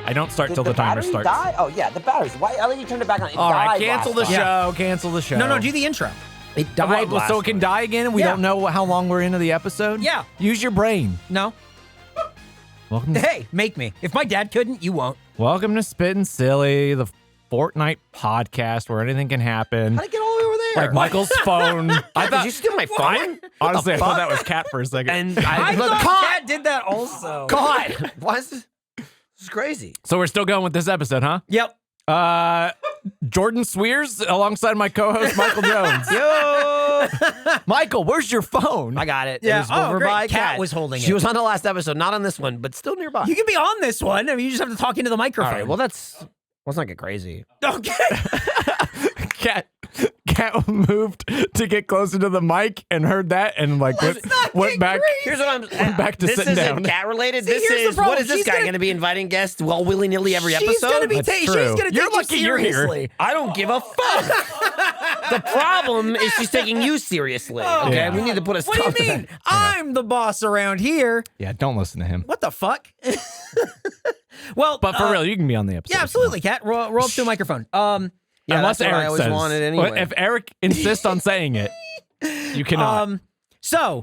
I don't start till the timer starts. Die? Oh, yeah, the batteries. Why? I think you turned it back on. It All right, died cancel the last show. time. Cancel the show. No, do the intro. It died. So it can die again, and we don't know how long we're into the episode? Yeah. Use your brain. No. Welcome to, Hey, make me. If my dad couldn't, you won't. welcome to Spittin Silly, the Fortnite podcast where anything can happen. How'd it get all the way over there? Like Michael's phone. I Did you steal my phone? honestly, I thought that was Cat for a second. And I look, thought caught. Cat did that also. God. Why is this? This is crazy. So we're still going with this episode, huh? Yep. Jordan Swears alongside my co-host Michael Jones. Yo. Michael, where's your phone? I got it. Yeah. It was over great. by Cat was holding She it. was on the last episode, not on this one, but still nearby. You can be on this one. I mean, you just have to talk into the microphone. All right. Well, let's not get crazy. Okay. Cat moved to get closer to the mic and heard that and like went back. Here's what I'm. Went back to this sitting isn't down. cat related. See, This here's the is problem. what is this She's guy gonna- going to be inviting guests well willy nilly every episode? She's gonna be That's she's true. gonna You're take lucky you you're here. seriously. I don't give a fuck. The problem is she's taking you seriously. Okay, Yeah. we need to put a stop What do to you that. mean? I'm the boss around here. Yeah, don't listen to him. What the fuck? Well, But for real, you can be on the episode. yeah, absolutely, Cat. Roll up to a microphone. Yeah, Unless that's what Eric I always says. wanted anyway. If Eric insists on saying it, you cannot. So,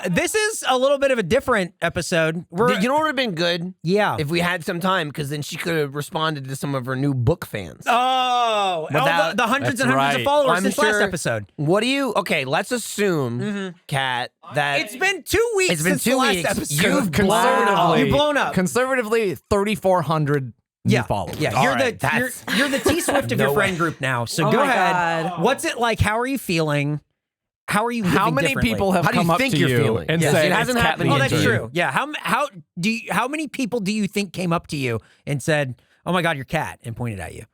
this is a little bit of a different episode. You know what would have been good? Yeah. If we had some time, because then she could have responded to some of her new book fans. the hundreds and hundreds of right. followers I'm since sure- last episode. What do you? Okay, let's assume, Kat, that It's been 2 weeks It's been since 2 the last weeks. episode. You've conservatively, You've blown up. Conservatively, 3,400 new followers. Yeah, All you're right, you're the T Swift of No your friend way. group now. So Oh go my ahead. God. What's it like? How are you feeling? How are you living How many differently? people have How do you come up think to you're you feeling? and Yes, said it hasn't it's Cat happened the Oh, that's intern? true. Yeah. How many people do you think came up to you and said, "Oh my God, you're Cat," and pointed at you?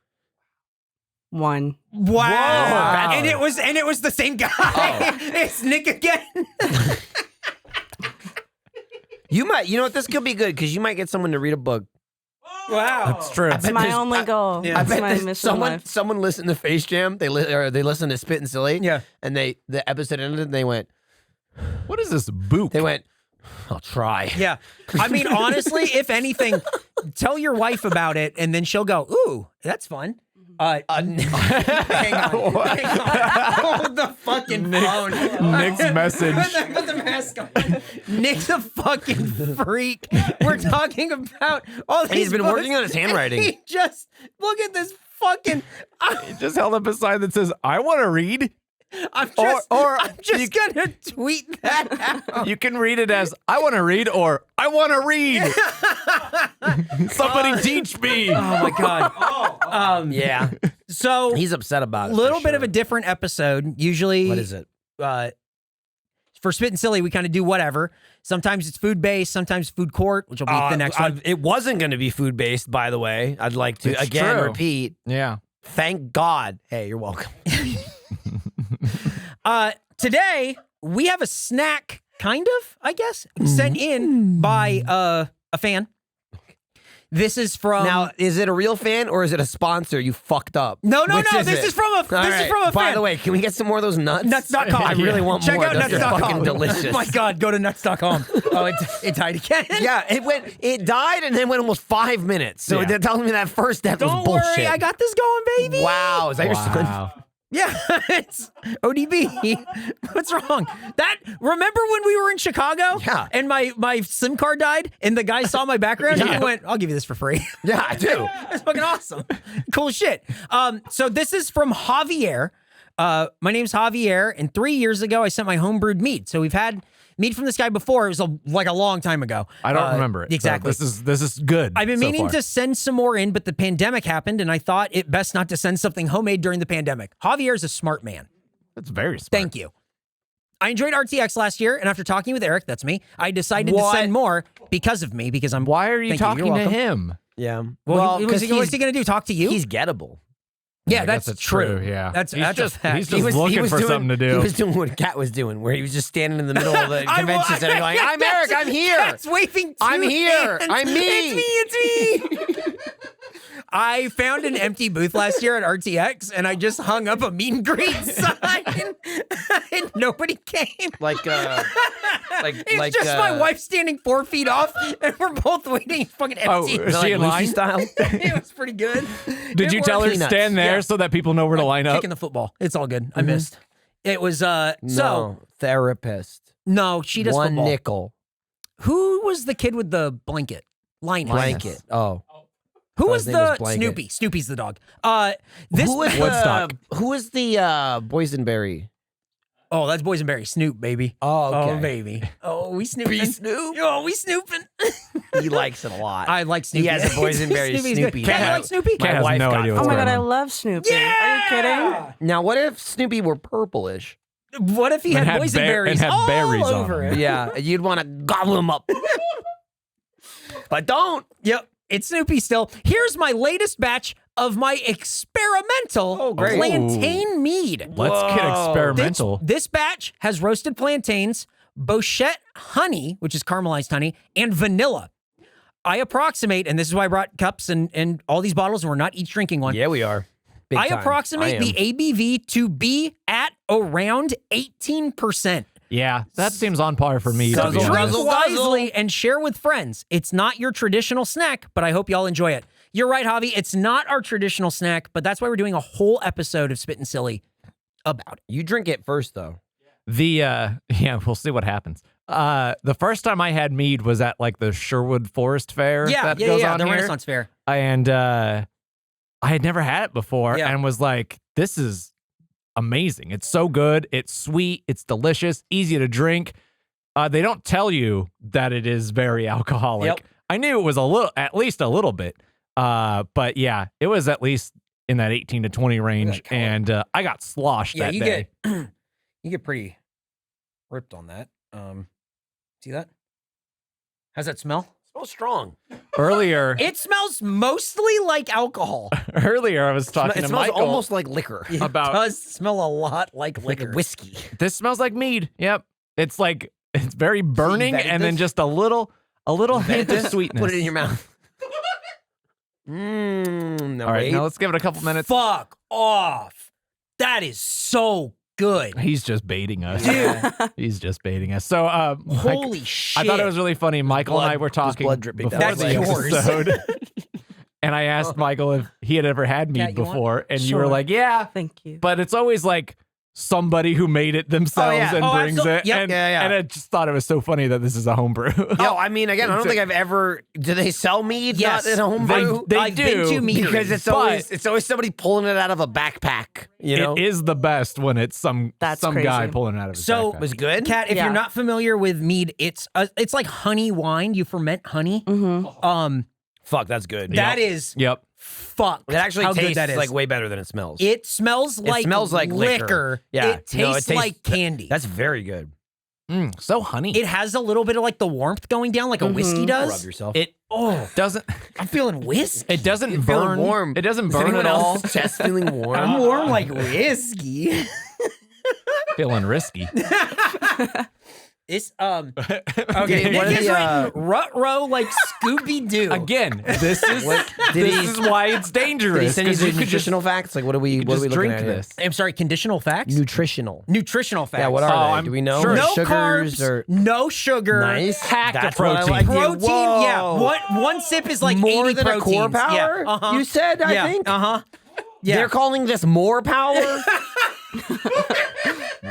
One. Wow. And it was the same guy. It's Nick again. you know what, this could be good because you might get someone to read a book. Wow. That's true. I It's bet my there's- only goal. I That's bet my there's mission in life. someone listened to Face Jam. They listen to Spittin Silly. Yeah. And the episode ended. And they went. What is this boop? They went. I'll try. Yeah. I mean, honestly, if anything, tell your wife about it and then she'll go, "Ooh, that's fun." Hang on. Hang on. Hold the fucking phone. Nick's message. Put the mask on. Nick's a fucking freak. We're talking about all these And he's been books, working on his and handwriting. He just look at this fucking. He just held up a sign that says, "I want to read." I'm just or I'm gonna tweet that out. You can read it as "I want to read" or "I want to read." Somebody teach me. Oh my god. Yeah. So He's upset about it. little for bit of sure. a different episode. Usually, What is it? For Spittin Silly, we kind of do whatever. Sometimes it's food based, sometimes food court, which will be the next one. It wasn't going to be food based, by the way. I'd like to It's again true. repeat. Yeah. Thank God. Hey, you're welcome. Today we have a snack, kind of, I guess, sent in by a fan. This is from Now, is it a real fan or is it a sponsor? You fucked up. No. Which This it? is from a All this is right. from a By fan. the way, can we get some more of those nuts? Nuts.com. I really want Check more. out Those are nuts.com. fucking delicious. Oh my God, go to nuts.com. Oh, it died again. Yeah, it died and then went almost 5 minutes. So Yeah. they're telling me that first death was Don't bullshit. worry, I got this going, baby. Wow, is that your son? Yeah, it's ODB. What's wrong? Remember when we were in Chicago? Yeah. And my SIM card died and the guy saw my background and he went, "I'll give you this for free." Yeah, I do. That's fucking awesome. Cool shit. So this is from Javier. My name's Javier, and 3 years ago I sent my homebrewed mead. So we've had mead from this guy before. It was like a long time ago. I don't remember it. Exactly. So this is good. I've been so meaning far. to send some more in, but the pandemic happened, and I thought it best not to send something homemade during the pandemic. Javier's a smart man. That's very smart. Thank you. I enjoyed RTX last year, and after talking with Eric, that's me, I decided to What? send more because of me, because I'm... Why are you Thank talking You're to welcome. him? Yeah. Well, because what's he going to do, talk to you? he's gettable. Yeah, I that's guess it's true. Yeah. That's he's a just fact. he's just looking for something to do. He was doing what Kat was doing, where he was just standing in the middle of the convention center going, "I'm Eric, I'm here. That's waving. I'm here. hands. I'm me. It's me. I found an empty booth last year at RTX, and I just hung up a meet and greet sign, and nobody came. Like It's just my wife standing 4 feet off, and we're both waiting. Fucking empty. is she in line? Style? It was pretty good. Did It you tell her worked. stand there Yeah. so that people know where to line up? Kicking the football. It's all good. I missed. It was so No, therapist. no, she does 1 football. nickel. Who was the kid with the blanket? Linus. Blanket. Oh. Who Oh, was his name was the Blanket. Snoopy? Snoopy's the dog. This Who was Woodstock. who is the boysenberry? oh, that's boysenberry. Snoop, baby. Oh, Oh, baby. Oh, we snooping. Snoop. Oh, we snooping. He likes it a lot. I like Snoopy. He has a boysenberry Snoopy's Snoopy. good. Cat, you like Snoopy? Cat has wife no got idea Oh what's my going god, I on. love Snoopy. Are you kidding? Now, what if Snoopy were purplish? What if he And had had bear- boysenberries and had all berries on over him. it? Yeah, you'd want to gobble him up. But don't. Yep, it's Snoopy still. Here's my latest batch of my experimental great. plantain mead. Let's get Whoa. experimental. This batch has roasted plantains, Bochette honey, which is caramelized honey, and vanilla. I approximate, and this is why I brought cups and all these bottles, and we're not each drinking one. Yeah, we are. Big I time. approximate I the am. ABV to be at around 18%. Yeah, that seems on par for me. So to be drink honest. guzzle. wisely and share with friends. It's not your traditional snack, but I hope y'all enjoy it. You're right, Javi. It's not our traditional snack, but that's why we're doing a whole episode of Spittin Silly about it. You drink it first, though. Yeah, we'll see what happens. The first time I had mead was at like the Sherwood Forest Fair. that goes on the here. Renaissance Fair. And I had never had it before, Yeah. and was like, "This is amazing! It's so good. It's sweet. It's delicious. Easy to drink." They don't tell you that it is very alcoholic. Yep. I knew it was at least a little bit. But yeah, it was at least in that 18 to 20 range, color. and I got sloshed Yeah, that you day. get you get pretty ripped on that. See that? How's that smell? So strong. Earlier, It smells mostly like alcohol. earlier I was talking It to smells Michael almost like liquor. It about does smell a lot like Like liquor. whiskey. this smells like mead. Yep, it's like it's very burning, vetted and then this? just a little hint of sweetness. Put it in your mouth. No, All right, wait. now let's give it a couple minutes. Fuck off. That is so good. He's just baiting us. Dude. He's just baiting us. So, Holy shit. I thought it was really funny. Michael and I were There's talking blood dripping before down That's the yours. episode, and I asked Michael if he had ever had mead Cat, you want- before, and you were Sure. like, "Yeah," Thank you. but it's always like somebody who made it themselves yeah. and Oh, brings absolutely. it. Yep. And, Yeah. and I just thought it was so funny that this is a homebrew. No, I mean, again, I don't think I've ever. Do they sell mead? Yes. Not in a home They- brew? they I've been do, to meaderies, because it's always somebody pulling it out of a backpack. You know, It is the best when it's some That's guy crazy. pulling it out of his So- backpack. was good. Cat, if Yeah. you're not familiar with mead, it's like honey wine. You ferment honey. Fuck, that's good. That is Yep. fuck. It actually how good tastes that is. like way better than it smells. It smells like liquor. Yeah, It tastes like candy. That's very good. So honey. It has a little bit of like the warmth going down, like a whiskey Rub does. yourself. It doesn't. I'm feeling whiskey. It doesn't You're feeling burn. warm. It doesn't Is burn anyone at all. else's chest feeling warm? I'm warm like whiskey. Feeling risky. It's okay. What Nick are is the, written rut-row like Scooby Doo. Again, this is did this he- is why it's dangerous. Did he send you 'cause the could just- nutritional facts? Like, what are we? you What are just we looking drink at here? this. I'm sorry. Conditional facts. Nutritional. Nutritional facts. Yeah, what are Oh, they? I'm Do we know? sure. No Sugars carbs. or No sugar. nice? Packed of That's what I protein. like. Protein. Whoa. Yeah. One sip is like More 80 than a core proteins. power? Yeah. Uh-huh. You said, I yeah. think. Uh-huh. Yeah. They're calling this more power.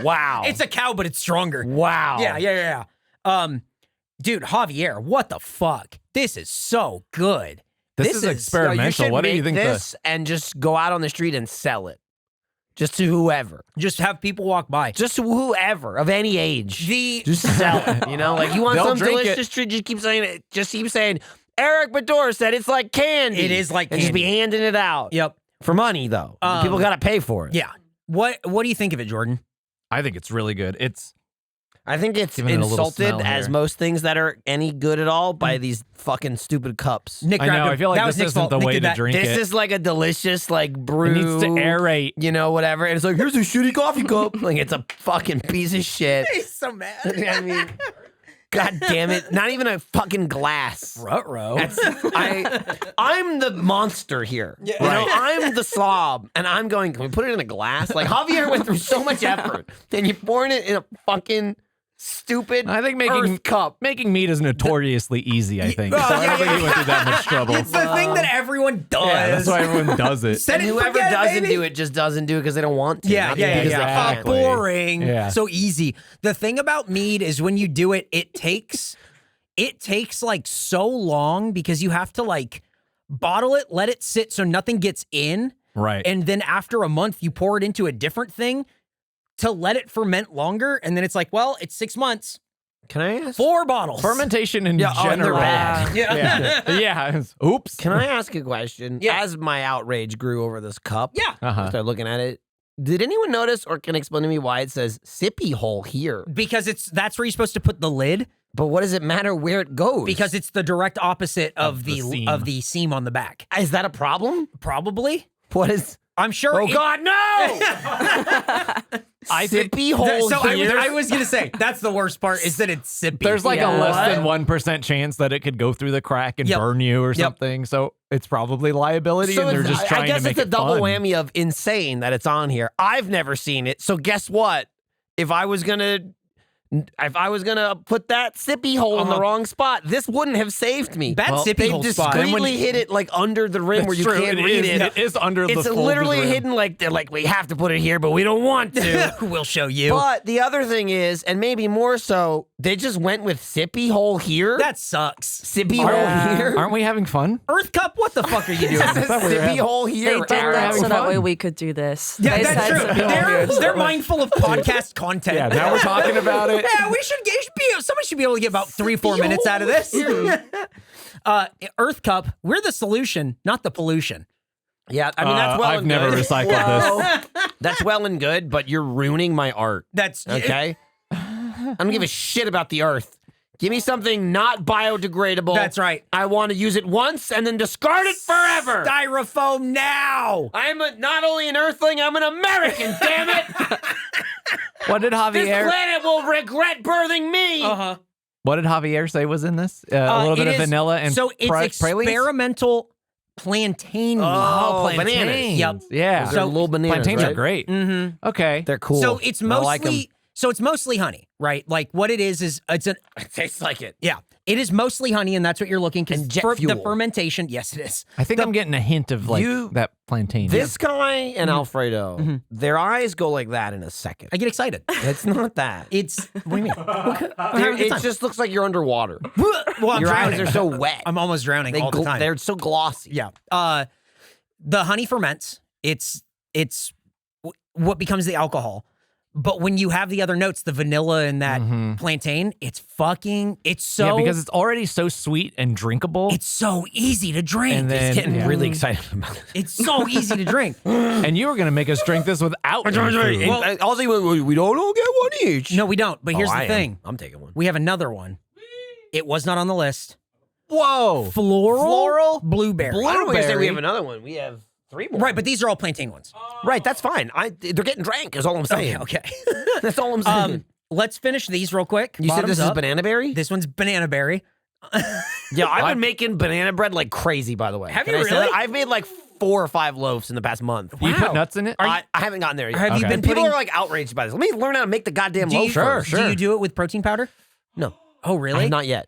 Wow. It's a cow, but it's stronger. wow. Yeah. Dude, Javier, what the fuck? This is so good. This is No, experimental. you should What do you make think? this and just go out on the street and sell it, just to whoever, Just have people walk by. just to whoever of any age. The Just sell it. You know, like you want They'll some drink delicious treat. Just keep saying it. Just keep saying. Eric Bador said it's like candy. It is like and just be candy. handing it out. Yep. For money though. People got to pay for it. Yeah. What do you think of it, Jordan? I think it's really good. It's I think it's Giving it a little insulted smell as here. most things that are any good at all by these fucking stupid cups. Nick I know. grabbed I him. feel like that was this Nick's isn't fault. the Nick way did to that. drink This it. is like a delicious like brew. It needs to aerate. You know, whatever. And it's like, here's a shitty coffee cup. Like it's a fucking piece of shit. He's so mad. I mean, God damn it. Not even a fucking glass. Ruh-roh. I'm the monster here. You know, I'm the slob. And I'm going, can we put it in a glass? Like Javier went through so much effort. And you're pouring it in a fucking stupid I think Earth cup. making meat is notoriously easy, I think. Well, So I don't yeah, think he went through that much trouble. It's the thing that everyone does. Yeah, that's why everyone does it. Set And it, whoever forget it, doesn't baby. do it just doesn't do it because they don't want to. Yeah, not yeah, because yeah. they can't. Exactly. Boring. Yeah. So easy. The thing about mead is when you do it, it takes like so long because you have to like bottle it, let it sit so nothing gets in. Right. And then after a month, you pour it into a different thing to let it ferment longer. And then it's like, well, it's 6 months, Can I ask? 4 bottles. Fermentation in Yeah, oh, and they're general. bad. Yeah. Yeah. Oops. Can I ask a question? Yeah. As my outrage grew over this cup, Yeah. I Uh-huh. started looking at it. Did anyone notice or can explain to me why it says sippy hole here? Because that's where you're supposed to put the lid But what does it matter where it goes? because it's the direct opposite of the seam. the seam on the back. Is that a problem? Probably. What is? I'm sure. Oh it- God, no! I think Sippy hole So here. I was gonna say that's the worst part is that it's sippy. there's like Yeah. a less than 1% chance that it could go through the crack and Yep. burn you or Yep. something. So it's probably liability, and they're just trying I guess to make it's a it double fun. whammy of insane that it's on here. I've never seen it. So guess what? If I was gonna put that sippy hole in the wrong spot, this wouldn't have saved me. Bad sippy They hole spot. discreetly hit it like under the rim where you True, can't it read is- it. It is under the It's fold of the literally rim. hidden like they're like we have to put it here, but we don't want to. We'll show you. But the other thing is, and maybe more so, they just went with sippy hole here. That sucks. sippy Yeah. hole here. Aren't we having fun? Earth Cup, what the fuck are you doing? Sippy hole They here. did that having so that fun. way we could do this. Yeah, They that's said true. so They're mindful of podcast content. Yeah, now we're talking about it. Yeah, we should get. Somebody should be able to get about 3-4 minutes out of this. Earth Cup, we're the solution, not the pollution. Yeah, I mean that's well I've and never good. recycled this. That's well and good, but you're ruining my art. That's Okay? I don't give a shit about the earth. Give me something not biodegradable. That's right. I want to use it once and then discard it forever. Styrofoam now. Not only an earthling, I'm an American, damn it. What did This Javier? planet will regret birthing me. Uh-huh. What did Javier say was in this? A little bit of vanilla and so it's pralines? experimental plantain meat. Oh, plantains. bananas. Yep. Yeah. They're little bananas, plantains right? are great. Mm-hmm. Okay. They're cool. So it's I like 'em. mostly honey, right? Like what it is it's an It tastes like it. yeah. It is mostly honey, and that's what you're looking because And jet the fuel. fermentation. Yes, it is. I think I'm getting a hint of like You- that plantain. This guy and Alfredo, their eyes go like that in a second. I get excited. It's not that. It's what do you mean? It just looks like you're underwater. well, I'm Your drowning. eyes are so wet. I'm almost drowning all the time. They're so glossy. Yeah. The honey ferments. It's what becomes the alcohol. But when you have the other notes, the vanilla and that plantain, it's so yeah, because it's already so sweet and drinkable. it's so easy to drink. And then- He's getting Yeah. really excited about it. It's so easy to drink. And you were going to make us drink this without any food. Well, also, we don't all get one each. No, we don't. But here's Oh, the I am. thing. I'm taking one. We have another one. It was not on the list. Whoa. Floral blueberry. I don't want to say we Blueberry. have another one. We have 3 more. Right, but these are all plantain ones. Right, that's fine. They're getting drank is all I'm saying. Okay. That's all I'm saying. Let's finish these real quick. You said Bottoms this is up. banana berry? This one's banana berry. Yeah, I've been making banana bread like crazy, by the way. Have Can you I say really? that? I've made like 4 or 5 loaves in the past month. You Wow. put nuts in it? I haven't gotten there yet. Have you been People putting- are like outraged by this. Let me learn how to make the goddamn Do you, loaf first. Do you do it with protein powder? No, Oh, really? not yet.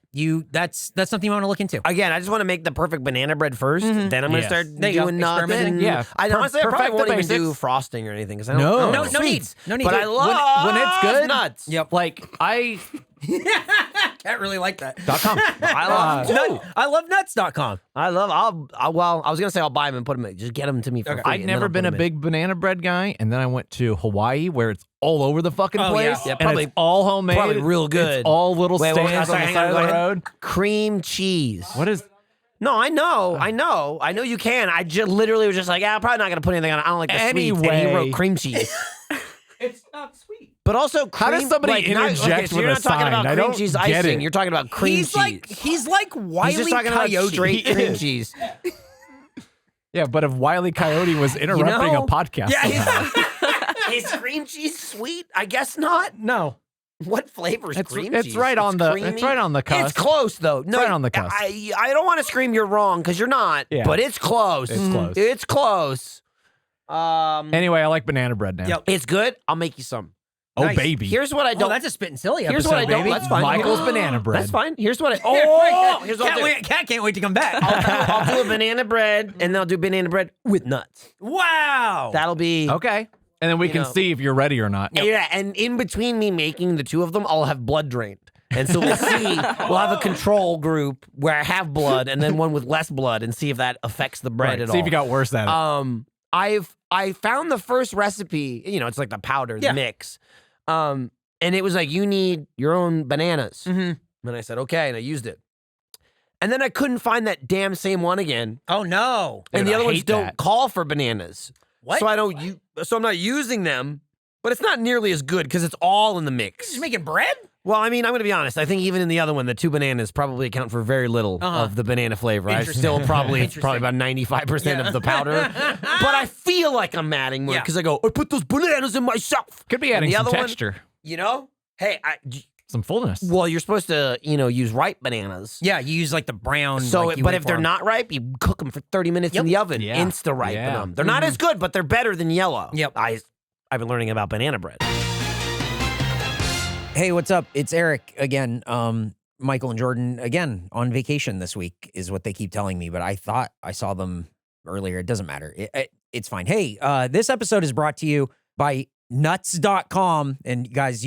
That's something you want to look into. Again, I just want to make the perfect banana bread 1st. Then I'm going to Yes. start There you go. doing nuts. Experimenting. Yeah. I honestly I probably Perfect the won't even do basics. frosting or anything because I No. don't. I don't No, like no need. sweets. No need. But I love when it's good, nuts. Yep. Like Can't really like that. .com. I love them too. I love nuts.com. I was gonna say I'll buy them and put them. Just get them to me for free. I'd and then never I'll been put a 'em in. big banana bread guy, and then I went to Hawaii where it's all over the fucking Oh, place. yeah. Yeah, and probably- it's all homemade. probably real good. It's all little Wait, stands on sorry, the hang side on, of go the ahead. road. Cream cheese. What is? No, I know you can. I just literally was just like, I'm probably not gonna put anything on it. I don't like the sweets. And he Anyway. wrote cream cheese. It's not sweet. But also, How does cream- somebody like, not- interject so with you're a not talking sign? about I cream don't cheese get icing. it. You're talking about cream He's cheese. he's like Wile He's just talking Coyote. about straight He cream is. cheese. Yeah, but if Wile E. Coyote was interrupting know? a podcast, somehow. Is cream cheese sweet? I guess not. No. What flavor is It's- cream it's cheese? right on the- creamy. it's right on the cusp. It's close though. No, right on the cusp. I don't want to scream you're wrong because you're not. Yeah. But it's close. It's close. It's close. Anyway, I like banana bread now. Yep. It's good. I'll make you some. Oh, Nice. baby. Here's what I Oh, don't. that's a Spittin' Silly Here's episode, what I don't. baby. That's fine. Michael's banana bread. That's fine. Here's what I. Oh, here's what I'll do. Cat can't wait to come back. I'll do a banana bread, and then I'll do banana bread with nuts. Wow. That'll be Okay. And then we can know. see if you're ready or not. Yeah, and in between me making the two of them, I'll have blood drained. And so we'll see, we'll have a control group where I have blood and then one with less blood and see if that affects the bread Right. at See all. if you got worse at it. I found the first recipe, it's like the powder, the mix. And it was like, you need your own bananas. Mm-hmm. And I said, okay, and I used it. And then I couldn't find that damn same one again. Oh, no. And Dude, the I other ones hate don't that. call for bananas. What? So I'm not using them, but it's not nearly as good because it's all in the mix. Just making bread? Well, I mean, I'm going to be honest. I think even in the other one, the two bananas probably account for very little of the banana flavor. I Interesting. still probably it's Interesting. probably about 95% of the powder. But I feel like I'm adding more because I put those bananas in myself. Could be adding the some other one- texture, Hey, some fullness. well, you're supposed to, use ripe bananas. Yeah, you use like the brown. So, like you but wait if for they're 'em. not ripe, you cook them for 30 minutes in the oven. Yeah. Insta ripen Yeah. them. They're not as good, but they're better than yellow. Yep. I've been learning about banana bread. Hey, what's up? It's Eric again. Michael and Jordan again on vacation this week is what they keep telling me, but I thought I saw them earlier. It doesn't matter. It's fine. Hey, this episode is brought to you by nuts.com. And guys,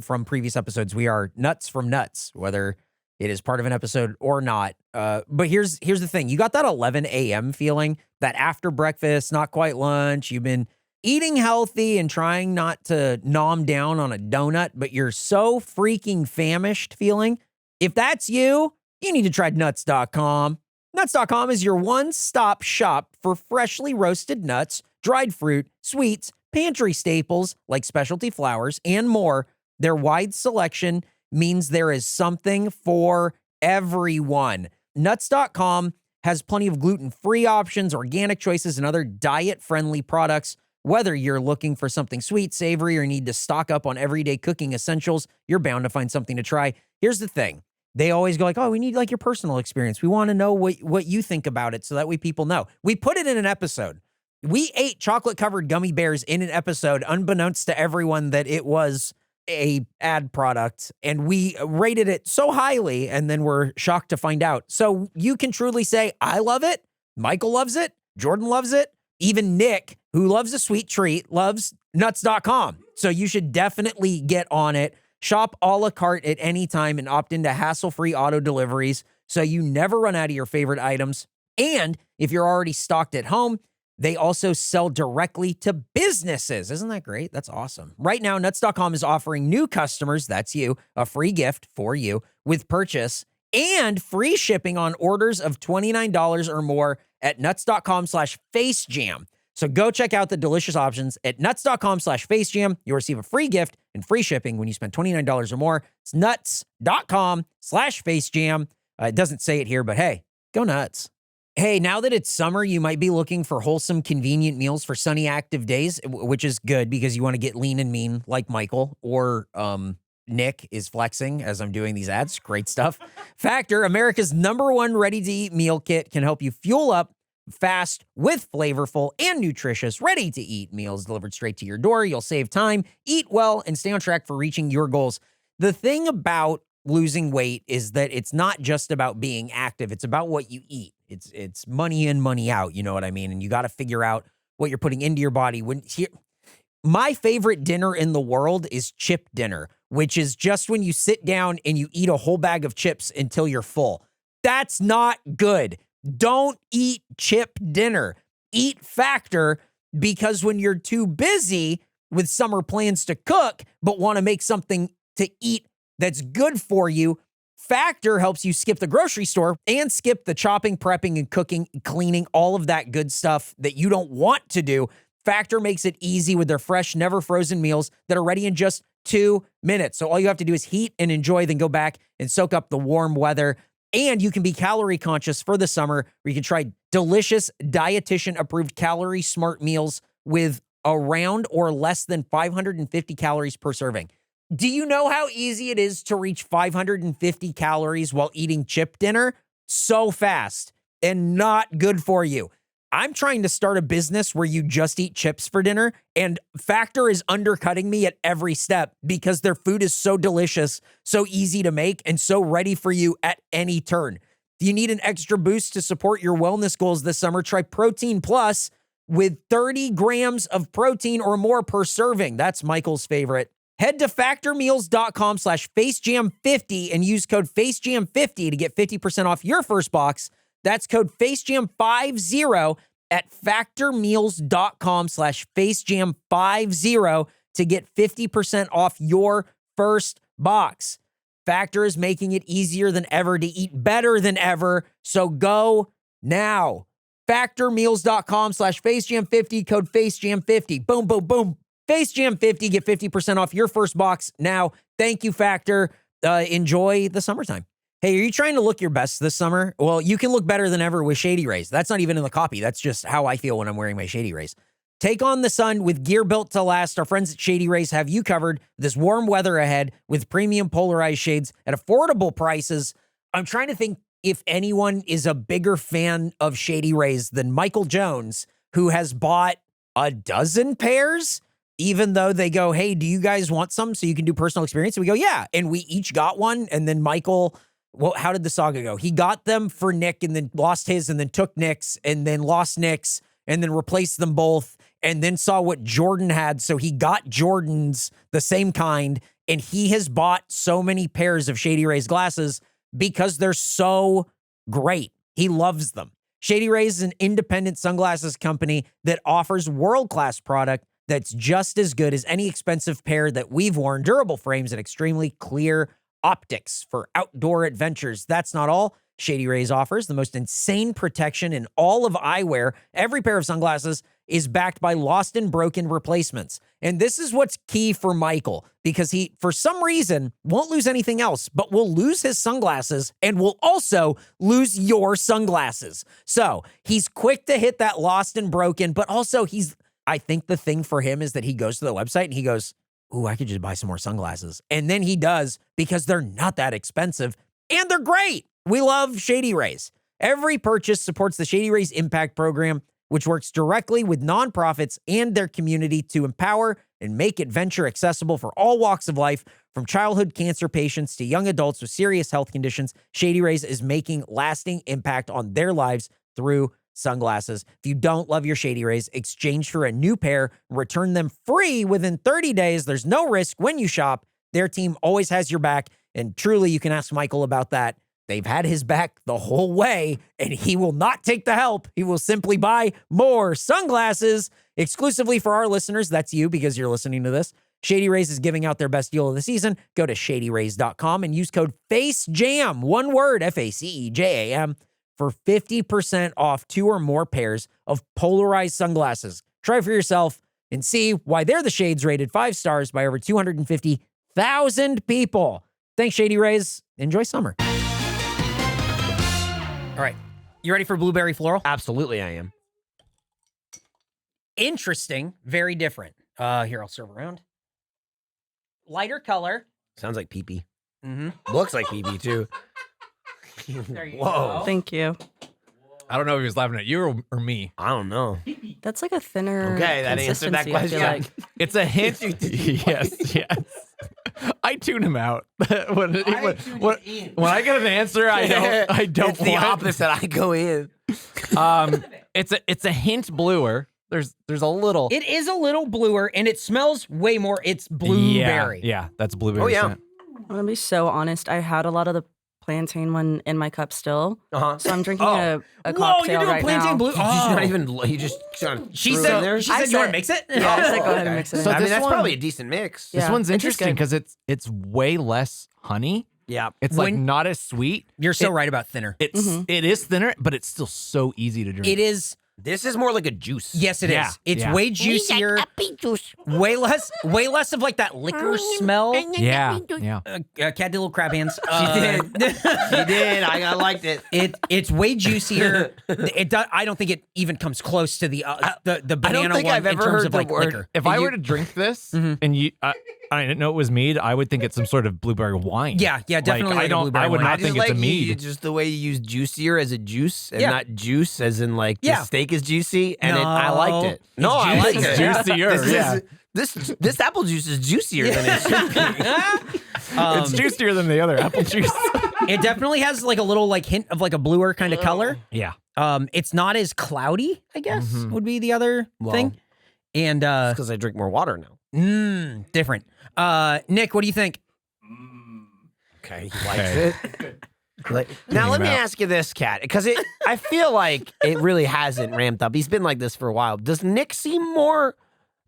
from previous episodes, we are nuts from nuts, whether it is part of an episode or not. But here's the thing. You got that 11 a.m. feeling, that after breakfast, not quite lunch, you've been eating healthy and trying not to nom down on a donut, but you're so freaking famished feeling. If that's you, you need to try nuts.com. Nuts.com is your one-stop shop for freshly roasted nuts, dried fruit, sweets, pantry staples like specialty flours, and more. Their wide selection means there is something for everyone. Nuts.com has plenty of gluten-free options, organic choices, and other diet-friendly products. Whether you're looking for something sweet, savory, or need to stock up on everyday cooking essentials, you're bound to find something to try. Here's the thing. They always go like, oh, we need like your personal experience. We want to know what you think about it so that way people know. We put it in an episode. We ate chocolate-covered gummy bears in an episode, unbeknownst to everyone that it was a ad product, and we rated it so highly, and then we're shocked to find out. So you can truly say, I love it, Michael loves it, Jordan loves it, even Nick, who loves a sweet treat, loves nuts.com. So you should definitely get on it. Shop a la carte at any time and opt into hassle-free auto deliveries so you never run out of your favorite items. And if you're already stocked at home, they also sell directly to businesses. Isn't that great? That's awesome. Right now, nuts.com is offering new customers, that's you, a free gift for you with purchase and free shipping on orders of $29 or more at nuts.com/facejam. So go check out the delicious options at nuts.com/facejam. You'll receive a free gift and free shipping when you spend $29 or more. It's nuts.com/facejam. It doesn't say it here, but hey, go nuts. Hey, now that it's summer, you might be looking for wholesome, convenient meals for sunny, active days, which is good because you want to get lean and mean like Michael or Nick is flexing as I'm doing these ads. Great stuff. Factor, America's #1 ready-to-eat meal kit, can help you fuel up fast with flavorful and nutritious ready-to-eat meals delivered straight to your door. You'll save time, eat well, and stay on track for reaching your goals. The thing about losing weight is that it's not just about being active. It's about what you eat. It's money in, money out. You know what I mean? And you got to figure out what you're putting into your body. My favorite dinner in the world is chip dinner, which is just when you sit down and you eat a whole bag of chips until you're full. That's not good. Don't eat chip dinner. Eat Factor, because when you're too busy with summer plans to cook, but want to make something to eat that's good for you, Factor helps you skip the grocery store and skip the chopping, prepping, and cooking, cleaning, all of that good stuff that you don't want to do. Factor makes it easy with their fresh, never frozen meals that are ready in just 2 minutes. So all you have to do is heat and enjoy, then go back and soak up the warm weather. And you can be calorie conscious for the summer, where you can try delicious, dietitian-approved calorie-smart meals with around or less than 550 calories per serving. Do you know how easy it is to reach 550 calories while eating chip dinner? So fast and not good for you. I'm trying to start a business where you just eat chips for dinner, and Factor is undercutting me at every step because their food is so delicious, so easy to make, and so ready for you at any turn. Do you need an extra boost to support your wellness goals this summer? Try Protein Plus with 30 grams of protein or more per serving. That's Michael's favorite. Head to factormeals.com/FaceJam50 and use code FaceJam50 to get 50% off your first box. That's code FaceJam50 at factormeals.com/FaceJam50 to get 50% off your first box. Factor is making it easier than ever to eat better than ever. So go now. Factormeals.com/FaceJam50, code FaceJam50. Boom, boom, boom. FaceJam50, get 50% off your first box now. Thank you, Factor. Enjoy the summertime. Hey, are you trying to look your best this summer? Well, you can look better than ever with Shady Rays. That's not even in the copy. That's just how I feel when I'm wearing my Shady Rays. Take on the sun with gear built to last. Our friends at Shady Rays have you covered this warm weather ahead with premium polarized shades at affordable prices. I'm trying to think if anyone is a bigger fan of Shady Rays than Michael Jones, who has bought a dozen pairs, even though they go, hey, do you guys want some so you can do personal experience? And we go, yeah. And we each got one. And then Michael, well, how did the saga go? He got them for Nick and then lost his and then took Nick's and then lost Nick's and then replaced them both and then saw what Jordan had. So he got Jordan's, the same kind. And he has bought so many pairs of Shady Rays glasses because they're so great. He loves them. Shady Rays is an independent sunglasses company that offers world-class product that's just as good as any expensive pair that we've worn. Durable frames and extremely clear optics for outdoor adventures. That's not all. Shady Rays offers the most insane protection in all of eyewear. Every pair of sunglasses is backed by lost and broken replacements. And this is what's key for Michael, because he, for some reason, won't lose anything else, but will lose his sunglasses and will also lose your sunglasses. So he's quick to hit that lost and broken, but also I think the thing for him is that he goes to the website and he goes, ooh, I could just buy some more sunglasses. And then he does, because they're not that expensive and they're great. We love Shady Rays. Every purchase supports the Shady Rays Impact Program, which works directly with nonprofits and their community to empower and make adventure accessible for all walks of life, from childhood cancer patients to young adults with serious health conditions. Shady Rays is making lasting impact on their lives through sunglasses. If you don't love your Shady Rays, exchange for a new pair, return them free within 30 days. There's no risk when you shop. Their team always has your back, and truly, you can ask Michael about that. They've had his back the whole way, and he will not take the help. He will simply buy more sunglasses exclusively for our listeners. That's you, because you're listening to this. Shady Rays is giving out their best deal of the season. Go to shadyrays.com and use code FACEJAM, one word, FACEJAM, for 50% off 2 or more pairs of polarized sunglasses. Try for yourself and see why they're the shades rated 5 stars by over 250,000 people. Thanks, Shady Rays. Enjoy summer. All right. You ready for Blueberry Floral? Absolutely, I am. Interesting. Very different. Here, I'll serve around. Lighter color. Sounds like pee-pee. Mm-hmm. Looks like pee-pee, too. There you Whoa. go. Thank you. I don't know if he was laughing at you or me. I don't know. That's like a thinner. Okay, that answered that consistency, I feel question. like. It's a hint. yes. I tune him out. when I get an answer, I don't. It's the opposite. I go in. It's a hint bluer. There's a little. It is a little bluer, and it smells way more. It's blueberry. Yeah, that's blueberry. Oh, yeah. scent. I'm gonna be so honest. I had a lot of the plantain one in my cup still, Uh-huh. so I'm drinking Oh. a Whoa, cocktail you're doing right plantain now. blue. He's not even, he just kind of She threw it in there. said, you want to mix it? Yeah, I said go ahead and Okay. mix it. So I mean, this that's one- probably a decent mix. Yeah. This one's it's just interesting good. because it's way less honey. Yeah. It's like When- not as sweet. You're so right about thinner. It is thinner, but it's still so easy to drink. It is. This is more like a juice. Yes, it is. Yeah, It's yeah. way juicier. Way less of like that liquor smell. Yeah. Cat did little crab hands. She did. I liked it. It's way juicier. I don't think it even comes close to the banana think one I've in ever terms heard of the like word- liquor. If I were to drink this and you, I didn't know it was mead. I would think it's some sort of blueberry wine. Yeah, definitely. I like a don't. blueberry I would wine. not I just think it's like a mead. just the way you use juicier as a juice and Yeah. not juice as in like Yeah. the steak is juicy and I No, liked it. No, it's I like juicy. it. Juicier, This yeah. this apple juice is juicier than it should be. It's juicier than the other apple juice. It definitely has like a little like hint of like a bluer kind of color. Yeah. It's not as cloudy, I guess, would be the other Well, thing. And because I drink more water now. different. Nick, what do you think? Okay, he likes it. Now let me ask you this, Cat, because I feel like it really hasn't ramped up. He's been like this for a while. Does Nick seem more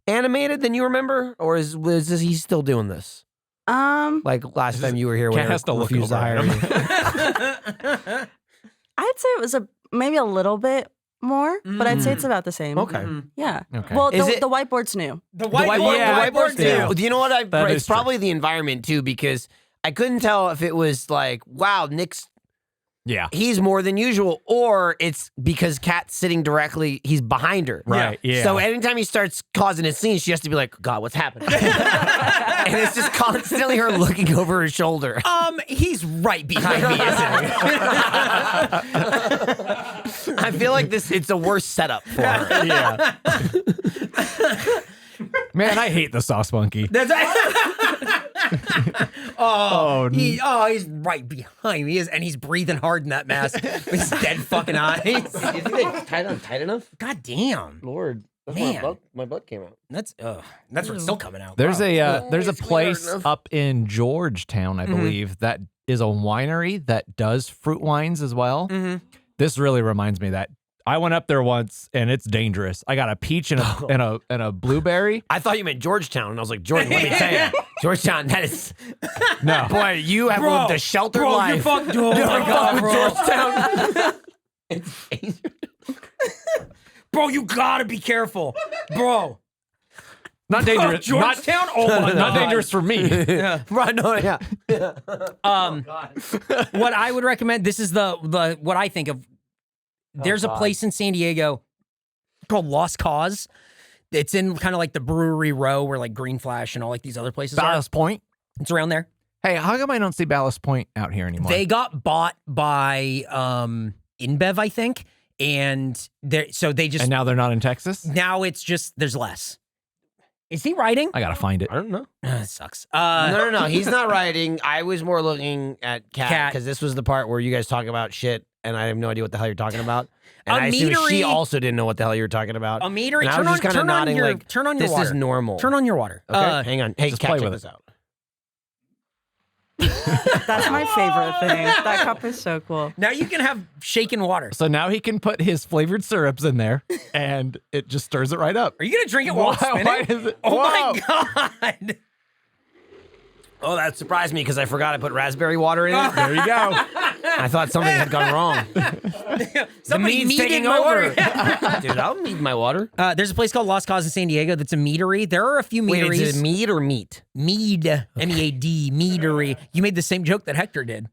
animated than you remember, or is he still doing this? Like last time you were here when Cat I has to look refused to over hire him. you. I'd say it was maybe a little bit more, but I'd say it's about the same. Okay. Yeah. Okay. Well, Is the, it- the whiteboard's new. The The whiteboard's new. Yeah. Do you know what? That It's is true. probably the environment too, because I couldn't tell if it was like, wow, Yeah. he's more than usual, or it's because Kat's sitting directly, he's behind her. Right. Yeah. So anytime he starts causing a scene, she has to be like, God, what's happening? And it's just constantly her looking over her shoulder. He's right behind me, isn't he? I feel like it's a worse setup for her. yeah. Man, I hate the sauce monkey. That's Oh, he's right behind me, and he's breathing hard in that mask with his dead fucking eyes. You think they tight enough? God damn, Lord. That's Man. my butt came out. that's where it's still coming out. There's Wow. a it's place weird enough. up in Georgetown, I believe, that is a winery that does fruit wines as well. This really reminds me of that. I went up there once and it's dangerous. I got a peach and a blueberry. I thought you meant Georgetown, and I was like, Jordan, let me tell you, Georgetown, that is, No. boy, you have lived a sheltered bro, life. you fucked. Oh my god, bro. Georgetown. Bro, you gotta be careful, bro. Not dangerous. Not, Georgetown. Oh my god. not dangerous for me. Right, no, yeah. What I would recommend. This is the what I think of. There's a God. place in San Diego called Lost Cause. It's in kind of like the Brewery Row where like Green Flash and all like these other places are. Ballast Point. It's around there. Hey, how come I don't see Ballast Point out here anymore? They got bought by InBev, I think, and they just and now they're not in Texas? now it's just there's less. Is he writing? I gotta find it. I don't know. It sucks. No. He's not writing. I was more looking at Cat Cat. because this was the part where you guys talk about shit, and I have no idea what the hell you're talking about. And A I assume meadery- she also didn't know what the hell you were talking about. A meadery. And I Turn was on, just kinda turn on nodding your like, turn on your this water. is normal. Turn on your water. Okay, hang on. Hey, just Cat, play check with this out. That's my favorite thing. That cup is so cool. Now you can have shaken water. So now he can put his flavored syrups in there and it just stirs it right up. Are you gonna drink it while it's spinning? Why is it? Oh Whoa. my god! Oh, that surprised me because I forgot I put raspberry water in it. There you go. I thought something had gone wrong. Somebody Mead's mead in taking my over. water. Dude, I'll need my water. There's a place called Lost Cause in San Diego that's a meadery. There are a few Wait, meaderies. is it mead or meat? Mead, M-E-A-D, meadery. You made the same joke that Hector did.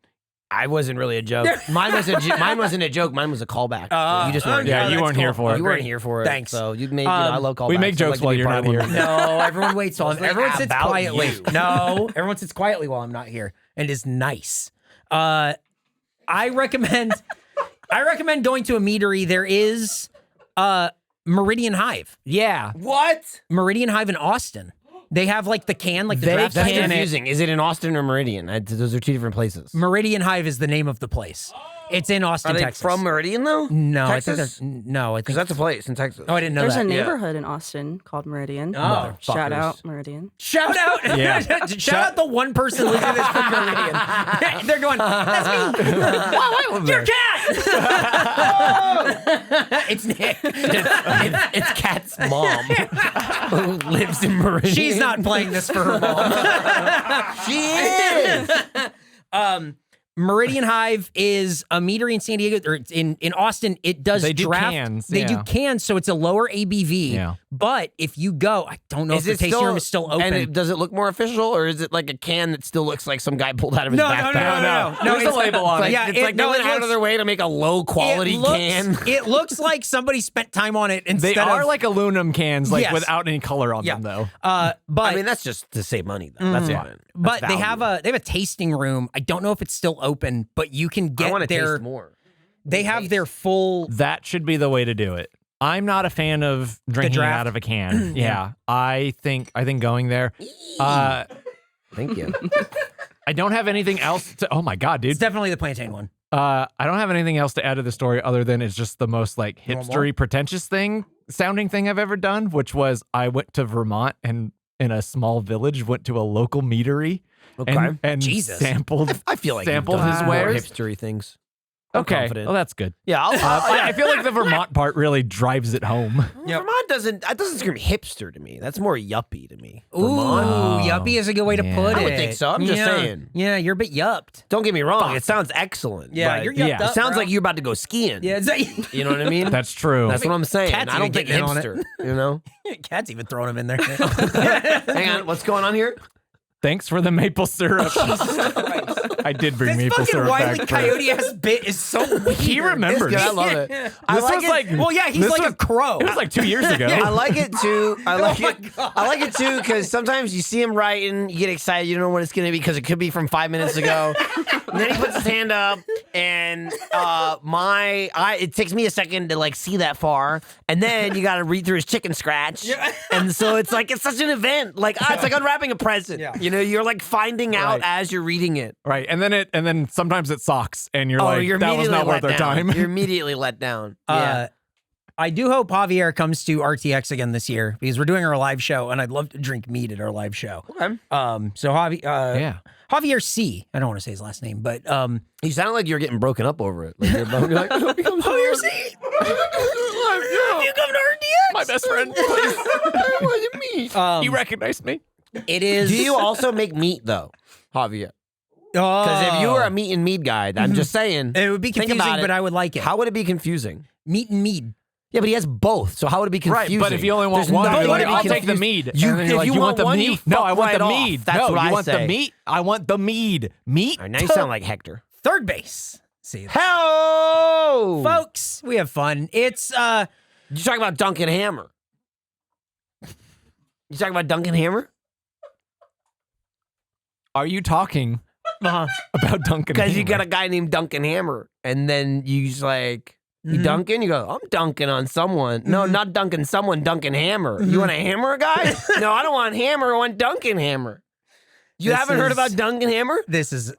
I wasn't really a joke. Mine wasn't a joke. Mine was a callback. You just weren't. Yeah, Oh, you that's weren't here cool. for it. You weren't here for it. Thanks. So you made. I love callbacks. We make jokes I'd while like to be you're part not of one. here. No, everyone waits while Mostly everyone sits about quietly. you. No, everyone sits quietly while I'm not here, and is nice. I recommend going to a meadery. There is Meridian Hive. Yeah. What? Meridian Hive in Austin. They have like the can, like the They draft That's can. confusing. Is it in Austin or Meridian? Those are two different places. Meridian Hive is the name of the place. It's in Austin, Are they Texas. from Meridian though? No, Texas? I think no, I Because think that's a place in Texas. Oh, I didn't know There's that. a neighborhood in Austin called Meridian. Oh, Shout fuckers. out Meridian. Shout out! Yeah. Shout out the one person listening to this from Meridian. They're going, that's me. Your cat. It's Nick. It's Kat's mom who lives in Meridian. She's not playing this for her mom. She is. Meridian Hive is a meadery in San Diego, or in Austin. It does They do draft. cans, They do yeah. cans, so it's a lower ABV. Yeah. But if you go, I don't know if the tasting room is still open. And does it look more official, or is it like a can that still looks like some guy pulled out of his backpack? No, There's a label on it. Yeah, It's like they went out of their way to make a low quality can. It looks like somebody spent time on it instead They are of, like aluminum cans, like Yes. without any color on Yeah. them, though. but I mean, that's just to save money, though. That's fine. but That's they have a tasting room. I don't know if it's still open, but you can I want get to their. taste more. They have their full. That should be the way to do it. I'm not a fan of drinking it draft? out of a can. Yeah, I think going there. Thank you. I don't have anything else to. Oh my god, dude! It's definitely the plantain one. I don't have anything else to add to the story other than it's just the most like hipstery, pretentious sounding thing I've ever done, which was I went to Vermont and in a small village went to a local meadery and Jesus. sampled. I feel like sampled you've done his more wares. hipstery things. I'm Okay, confident. well that's good. Yeah, I feel like the Vermont part really drives it home. Vermont doesn't scream hipster to me. That's more yuppie to me. Ooh, Vermont. yuppie is a good way to yeah. put it. I would think so. I'm just Yeah. saying. Yeah, you're a bit yupped. Don't get me wrong. It sounds excellent. Yeah, but you're yupped yeah. up, It sounds bro. like you're about to go skiing. Yeah, it's You know what I mean? That's true. That's what I'm saying. Cat's I don't even think getting in on it. hipster. You know? Cat's even throwing them in there. Hang on. What's going on here? Thanks for the maple syrup. I did bring This maple fucking syrup Wile E. back. Coyote ass bit is so weird. He remembers. It's good. I love it. I This like was it. like Well, yeah, he's this like was- a crow. It was like 2 years ago. I like it too. I like my it. God. I like it too because sometimes you see him writing, you get excited, you don't know what it's going to be because it could be from 5 minutes ago. And then he puts his hand up, and it takes me a second to like see that far, and then you got to read through his chicken scratch, and so it's such an event. Like it's like unwrapping a present. Yeah. You know, you're like finding out Right. as you're reading it. Right, and then sometimes it sucks, and you're like, you're that was immediately not worth let our down. time. You're immediately let down. Yeah. I do hope Javier comes to RTX again this year because we're doing our live show, and I'd love to drink mead at our live show. Okay. So Yeah. Javier C. I don't want to say his last name, but You sounded like you're getting broken up over it. Like you're like, I hope he comes Javier over. C. You come to RTX? My best friend, please. What do you mean? He recognized me. It is. Do you also make meat though, Javier? Because Because if you were a meat and mead guy, I'm just saying. it would be think confusing, about it. but I would like it. How would it be confusing? Meat and mead. Yeah, but he has both. So how would it be confusing? Right, but if you only want There's one, no you're way like, to be I'll take the confused. mead. You, And then you're if like, you want the one, mead? you No, fuck I want right the off. mead. That's No, what I you want say. the meat? I want the mead. Meat? All right, now you sound like Hector. Third base. See, Hello, folks, we have fun. It's You talk about Duncan Hammer. You talking about Duncan Hammer? Are you talking about Duncan? Because you Hammer? got a guy named Duncan Hammer, and then you just like, you Duncan? You go, I'm dunking on someone. No, not Duncan someone, Duncan Hammer. You want to hammer a guy? No, I don't want Hammer. I want Duncan Hammer. You This haven't heard is- about Duncan Hammer? this is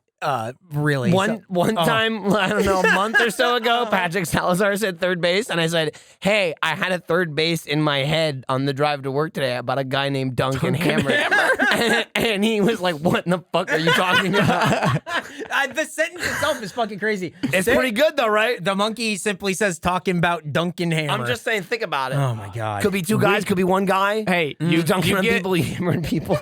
really One time, I don't know, a month or so ago, Oh. Patrick Salazar said third base, and I said, hey, I had a third base in my head on the drive to work today about a guy named Duncan Hammer. and he was like, what in the fuck are you talking about? the sentence itself is fucking crazy. It's pretty good though, right? The monkey simply says talking about Duncan Hammer. I'm just saying, think about it. Oh my god. Could be two guys, could be one guy. Hey, You dunking you on get- people, you hammering people.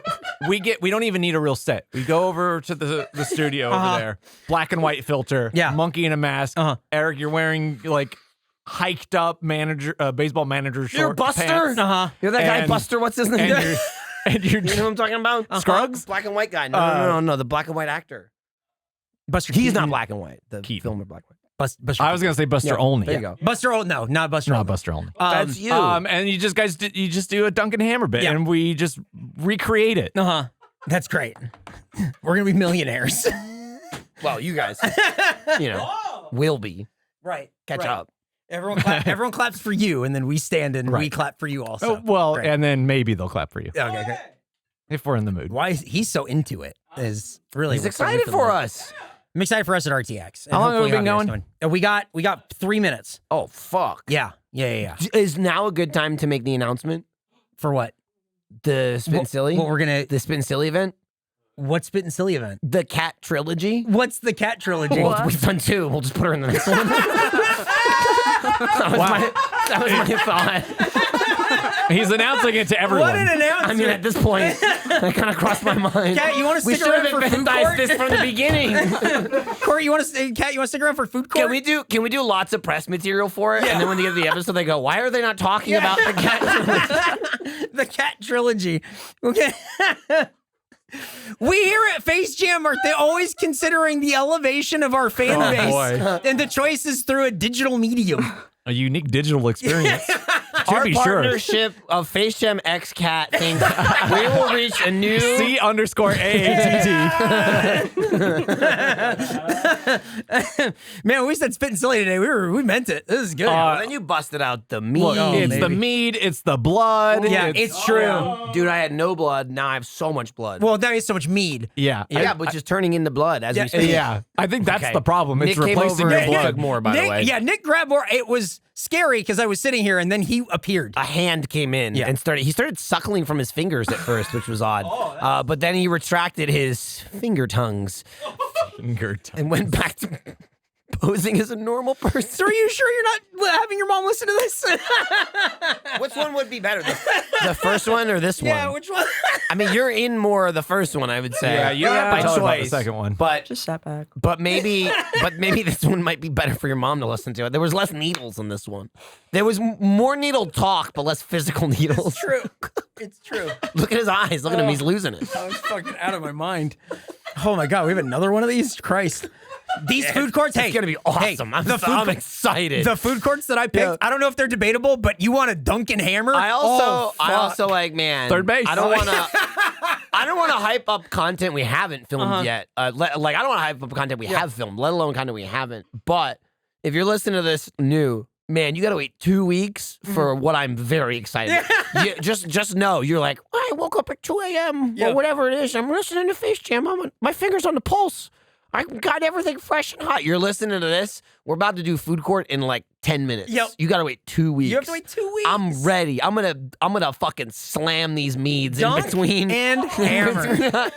We don't even need a real set. We go over to the studio over there. Black and white filter. Yeah. Monkey in a mask. Eric, you're wearing like hiked up baseball manager short You're Buster. pants. You're that guy, And- Buster. What's his name? And you're You know who I'm talking about? Scruggs? Black and white guy. No. The black and white actor. Buster He's Keaton. not black and white. The Keaton. film of black and white. Buster I was gonna say Buster only. There you go. Buster Old. No, not Buster Not Old. Buster only. That's you. And you just do a Duncan Hammer bit, Yeah. and we just recreate it. That's great. We're gonna be millionaires. Well, you guys, will be. Right. Catch up. Everyone claps for you, and then we stand and we Right. clap for you also. Oh, well, Great. and then maybe they'll clap for you Okay, great. if we're in the mood. Why is he's so into it? Is really He's what's so excited good for the- us. I'm excited for us at RTX. and How long have we hopefully been Javier's going? doing- We got 3 minutes. Oh, fuck. Yeah. Is now a good time to make the announcement? For what? The Spittin Silly? What we're gonna? The Spittin Silly event? What's Spittin Silly event? The Cat Trilogy? What's the cat trilogy? Well, we've done two. We'll just put her in the next one. that was my thought. He's announcing it to everyone. What an announcement! I mean, at this point, That kind of crossed my mind. Cat, you want to We stick should around have for food advertised court? this from the beginning. Cat, you want to stick around for food court? Can we do lots of press material for it? And then when they get to the episode, they go, "Why are they not talking about the cat?" The cat trilogy. Okay. We here at Face Jam are always considering the elevation of our fan base boy. and the choices through a digital medium. A unique digital experience. Our be sure. partnership of Face Jam X Cat thinks we will reach a new C_AATT. Man, we said Spittin Silly today. We meant it. This is good. then you busted out the meat. Look, it's maybe. the mead, it's the blood. Yeah, it's true. Dude, I had no blood. Now I have so much blood. Well, there is so much mead. Yeah. yeah, but just turning into blood as we speak. Yeah. I think that's Okay. the problem. It's Nick came replacing over your and blood. took more, by the way. Yeah, Nick grabbed more. It was scary because I was sitting here and then he appeared. A hand came in Yeah. and started suckling from his fingers at first, which was odd. But then he retracted his finger tongues Finger tongue. and went back to posing as a normal person. So are you sure you're not having your mom listen to this? Which one would be better, the first one or this one? Yeah, which one? I mean, you're in more of the first one, I would say. Yeah, you don't have to by tell her about the choice. second one. But Just sat back. maybe this one might be better for your mom to listen to. There was less needles in this one. There was more needle talk, but less physical needles. True. It's true. Look at his eyes. Look at him. He's losing it. I was fucking out of my mind. Oh my God, we have another one of these? Christ. These food courts, hey. It's going to be awesome. I'm excited. The food courts that I picked, I don't know if they're debatable, but you want a Dunkin' Hammer? I Oh, also fuck. like, man. Third base. I don't want to. I don't want to hype up content we haven't filmed yet. I don't want to hype up content we have filmed, let alone content we haven't. But if you're listening to this new, man, you got to wait 2 weeks for what I'm very excited. Just know you're like, I woke up at 2 a.m. or whatever it is. I'm listening to Face Jam. My finger's on the pulse. I got everything fresh and hot. You're listening to this. We're about to do food court in like 10 minutes. Yep. You got to wait 2 weeks. You have to wait 2 weeks. I'm ready. I'm gonna fucking slam these meads Dunk in between. and hammer.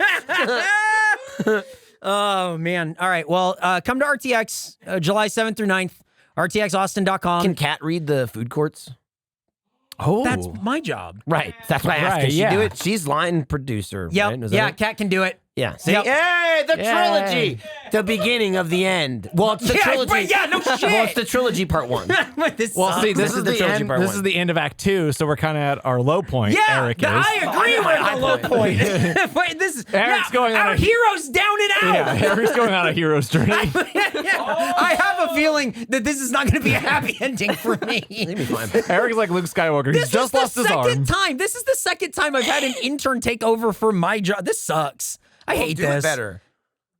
Oh, man. All right. Well, come to RTX July 7th through 9th. RTXaustin.com. Can Kat read the food courts? Oh. That's my job. Right. That's why I asked. Right, Can she yeah. do it? She's line producer. Yep. Right? Is that Yeah, it? Kat can do it. Yeah. See? Yep. Hey, the Yay. trilogy. The beginning of the end. Well, it's the Yeah, trilogy. right, yeah, no shit. Well, it's the trilogy part 1. This Well, sucks. see, this This is is the the trilogy end. part This one. is the end of Act 2, so we're kind of at our low point. Yeah, Eric is. I agree with high the low point. point. Wait, this is Eric's going on our a- hero's down and out. Yeah, Eric's going on a hero's journey. I have a feeling that this is not going to be a happy ending for me. Be fine. Eric's like Luke Skywalker. He's just lost his arm. This is the second time I've had an intern take over for my job. This sucks. I hate Do this. it better.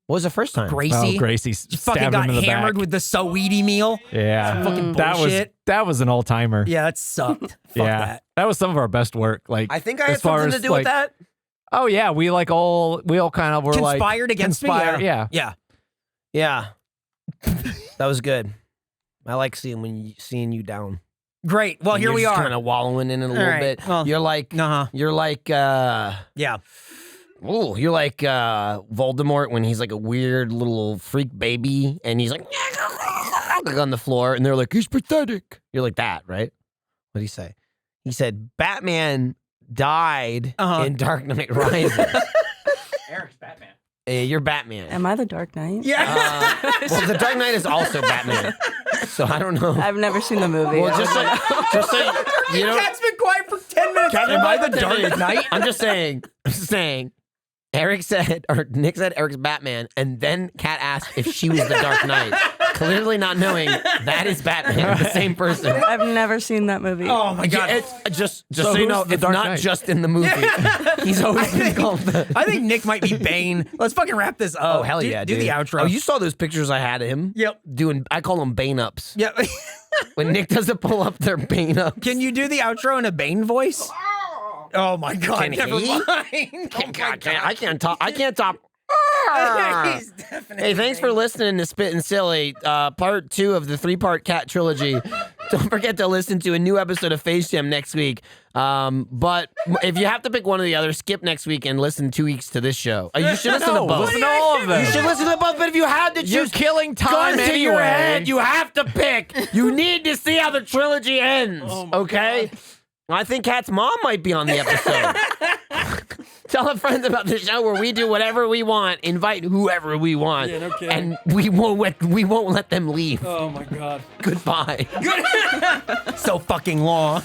What was the first time? Gracie. Oh, Gracie fucking stabbed got him in the hammered back. with the Saweetie meal. Yeah, fucking that bullshit. was an all timer. Yeah, that sucked. Fuck Yeah, that. was some of our best work. Like I think I as had far something as, to do like, with that. Oh yeah, we all kind of were Conspired like against conspire, me. Yeah. Yeah. Yeah. That was good. I like seeing you down. Great. Well, here we are. Kind of wallowing in it a little right. bit. Well, you're like yeah. you're like Voldemort when he's like a weird little freak baby and he's like on the floor and they're like, he's pathetic. You're like that, right? What did he say? He said Batman died in Dark Knight Rises. Eric's Batman. You're Batman. Am I the Dark Knight? Yeah. Well, the Dark Knight is also Batman. So I don't know. I've never seen the movie. Well, just so you know. Cat's been quiet for 10 minutes. Am I the Dark Knight? I'm just saying. Nick said Eric's Batman, and then Kat asked if she was the Dark Knight, clearly not knowing that is Batman, the same person. I've never seen that movie. Oh my God. It's just So so you who's know, the it's Dark not Knight? just in the movie. He's always been called the. I think Nick might be Bane. Let's fucking wrap this up. Oh hell yeah, do dude. the outro. Oh, you saw those pictures I had of him? Yep. I call them Bane ups. Yep. When Nick doesn't pull up their Bane ups. Can you do the outro in a Bane voice? Oh my God. Can never he? mind. I can't talk. I can't talk. He's definitely Hey, thanks for listening to Spittin Silly, part 2 of the 3-part cat trilogy. Don't forget to listen to a new episode of Face Jam next week. But if you have to pick one or the other, skip next week and listen 2 weeks to this show. You should listen to both. Listen to all of them. You should listen to both, but if you had to You're choose killing time guns to your anyway. head, you have to pick. You need to see how the trilogy ends, okay? I think Kat's mom might be on the episode. Tell a friend about the show where we do whatever we want, invite whoever we want, Yeah, no kidding. and we won't let them leave. Oh my God. Goodbye. So fucking long.